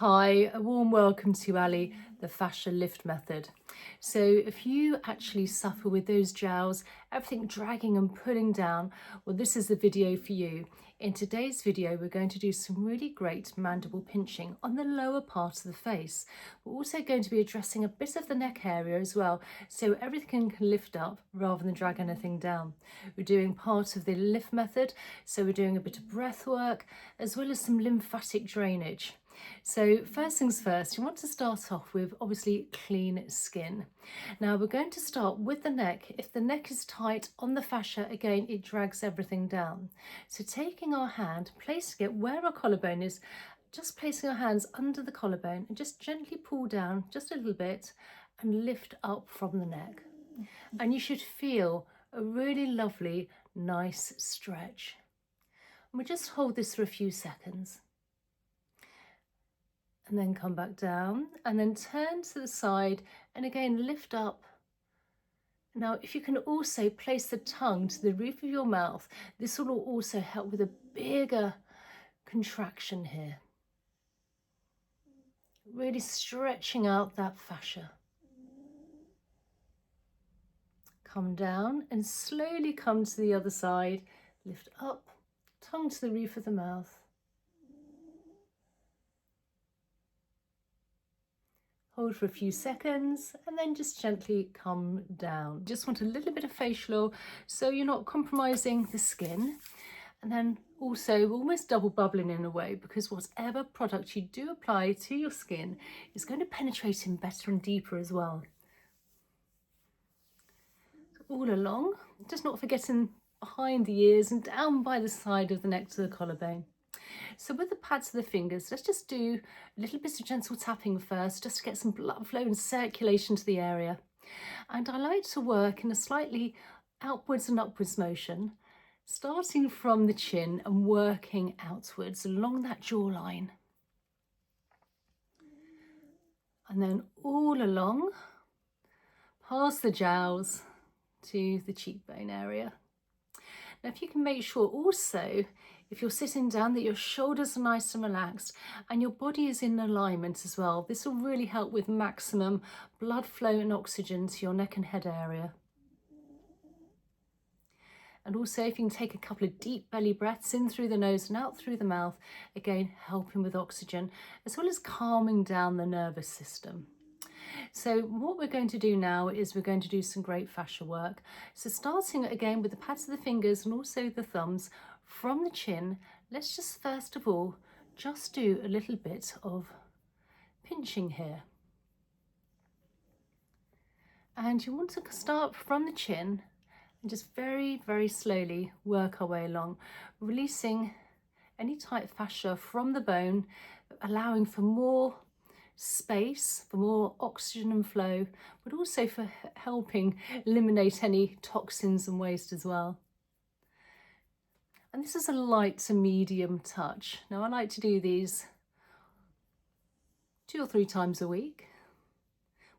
Hi, a warm welcome to Ali, the Fascia Lift Method. So if you actually suffer with those jowls, everything dragging and pulling down, well, this is the video for you. In today's video, we're going to do some really great mandible pinching on the lower part of the face. We're also going to be addressing a bit of the neck area as well, so everything can lift up rather than drag anything down. We're doing part of the lift method, so we're doing a bit of breath work, as well as some lymphatic drainage. So first things first, you want to start off with obviously clean skin. Now we're going to start with the neck. If the neck is tight on the fascia, again, it drags everything down. So taking our hand, placing it where our collarbone is, just placing our hands under the collarbone and just gently pull down just a little bit and lift up from the neck. And you should feel a really lovely, nice stretch. And we'll just hold this for a few seconds. And then come back down and then turn to the side and again lift up. Now if you can also place the tongue to the roof of your mouth, this will also help with a bigger contraction here. Really stretching out that fascia. Come down and slowly come to the other side, lift up, tongue to the roof of the mouth. Hold for a few seconds and then just gently come down. Just want a little bit of facial so you're not compromising the skin. And then also almost double bubbling in a way, because whatever product you do apply to your skin is going to penetrate in better and deeper as well. All along, just not forgetting behind the ears and down by the side of the neck to the collarbone. So with the pads of the fingers, let's just do a little bit of gentle tapping first, just to get some blood flow and circulation to the area. And I like to work in a slightly outwards and upwards motion, starting from the chin and working outwards along that jawline. And then all along, past the jowls to the cheekbone area. Now if you can make sure also, if you're sitting down, that your shoulders are nice and relaxed and your body is in alignment as well. This will really help with maximum blood flow and oxygen to your neck and head area. And also if you can take a couple of deep belly breaths in through the nose and out through the mouth, again helping with oxygen as well as calming down the nervous system. So what we're going to do now is we're going to do some great fascia work. So starting again with the pads of the fingers and also the thumbs from the chin, let's just first of all just do a little bit of pinching here. And you want to start from the chin and just very, very slowly work our way along, releasing any tight fascia from the bone, allowing for more space, for more oxygen and flow, but also for helping eliminate any toxins and waste as well. And this is a light to medium touch. Now I like to do these 2 or 3 times a week,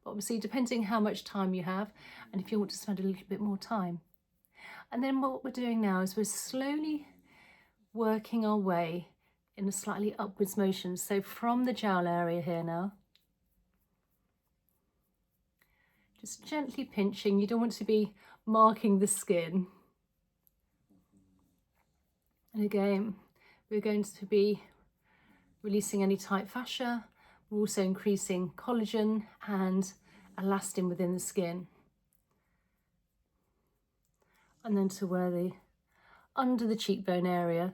but obviously depending how much time you have and if you want to spend a little bit more time. And then what we're doing now is we're slowly working our way in a slightly upwards motion. So from the jowl area here now, just gently pinching. You don't want to be marking the skin. And again, we're going to be releasing any tight fascia. We're also increasing collagen and elastin within the skin. And then to where the under the cheekbone area,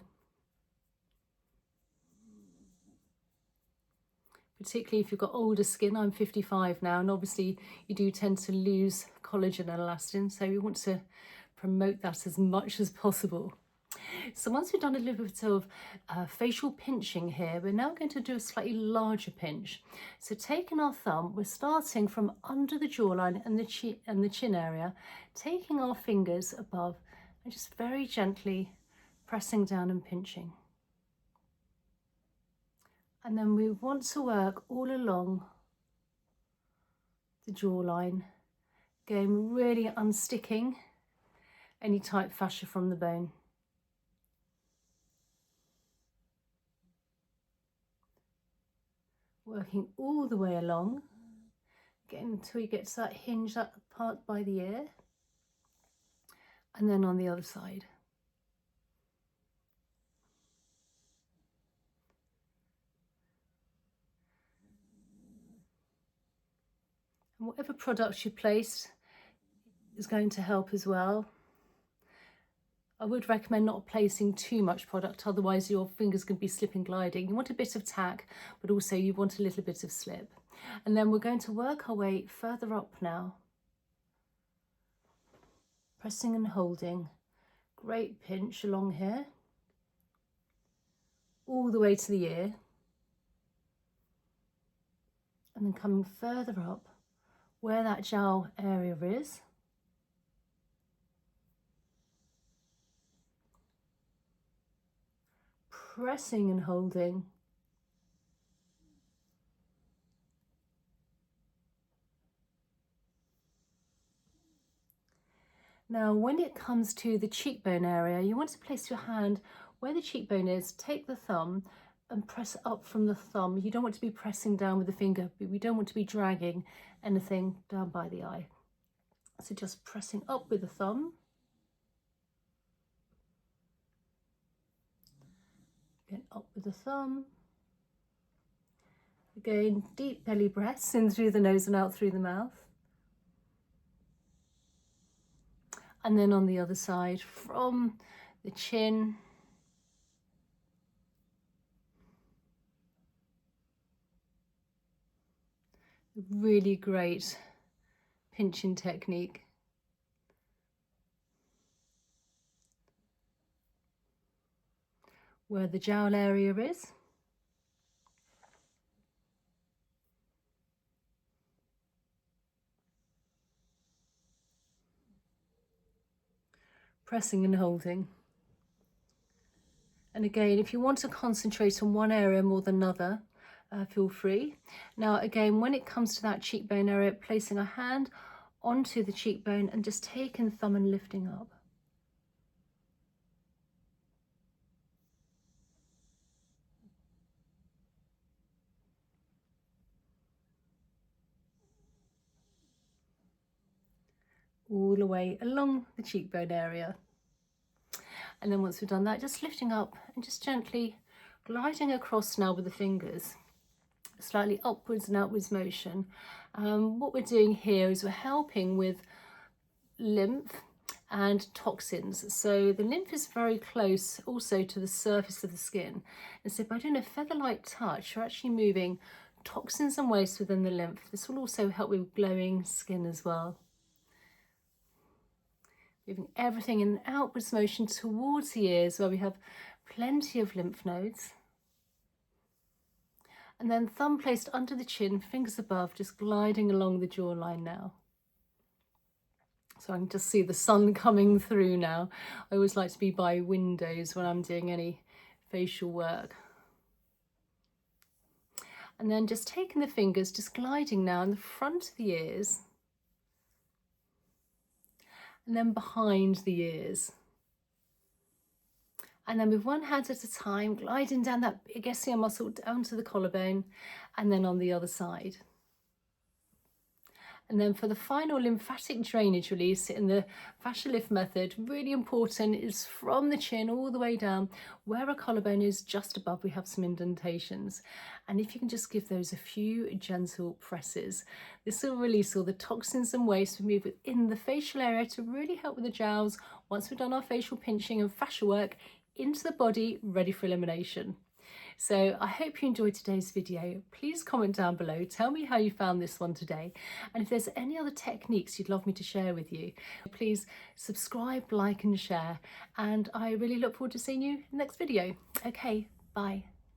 particularly if you've got older skin. I'm 55 now, and obviously you do tend to lose collagen and elastin, so we want to promote that as much as possible. So once we've done a little bit of facial pinching here, we're now going to do a slightly larger pinch. So taking our thumb, we're starting from under the jawline and the chin area, taking our fingers above and just very gently pressing down and pinching. And then we want to work all along the jawline, again really unsticking any tight fascia from the bone. Working all the way along, getting until you get to that hinge, that part by the ear, and then on the other side. And whatever products you place is going to help as well. I would recommend not placing too much product, otherwise your fingers can be slip and gliding. You want a bit of tack, but also you want a little bit of slip. And then we're going to work our way further up now. Pressing and holding. Great pinch along here. All the way to the ear. And then coming further up where that jowl area is. Pressing and holding. Now, when it comes to the cheekbone area, you want to place your hand where the cheekbone is, take the thumb and press up from the thumb. You don't want to be pressing down with the finger, but we don't want to be dragging anything down by the eye. So just pressing up with the thumb. Again, up with the thumb. Again, deep belly breaths in through the nose and out through the mouth. And then on the other side, from the chin, really great pinching technique. Where the jowl area is. Pressing and holding. And again, if you want to concentrate on one area more than another, feel free. Now again, when it comes to that cheekbone area, placing a hand onto the cheekbone and just taking the thumb and lifting up. All the way along the cheekbone area. And then once we've done that, just lifting up and just gently gliding across now with the fingers, slightly upwards and outwards motion. What we're doing here is we're helping with lymph and toxins. So the lymph is very close also to the surface of the skin. And so by doing a feather-like touch, you're actually moving toxins and waste within the lymph. This will also help with glowing skin as well. Moving everything in an outwards motion towards the ears where we have plenty of lymph nodes. And then thumb placed under the chin, fingers above, just gliding along the jawline now. So I can just see the sun coming through now. I always like to be by windows when I'm doing any facial work. And then just taking the fingers, just gliding now in the front of the ears. And then behind the ears. And then with one hand at a time, gliding down that big SCM muscle down to the collarbone, and then on the other side. And then for the final lymphatic drainage release in the Fascia Lift Method, really important is from the chin all the way down, where our collarbone is just above, we have some indentations. And if you can just give those a few gentle presses, this will release all the toxins and waste we move within the facial area to really help with the jowls once we've done our facial pinching and fascia work into the body, ready for elimination. So I hope you enjoyed today's video. Please comment down below, tell me how you found this one today, and if there's any other techniques you'd love me to share with you, please subscribe, like and share, and I really look forward to seeing you in the next video. Okay, bye.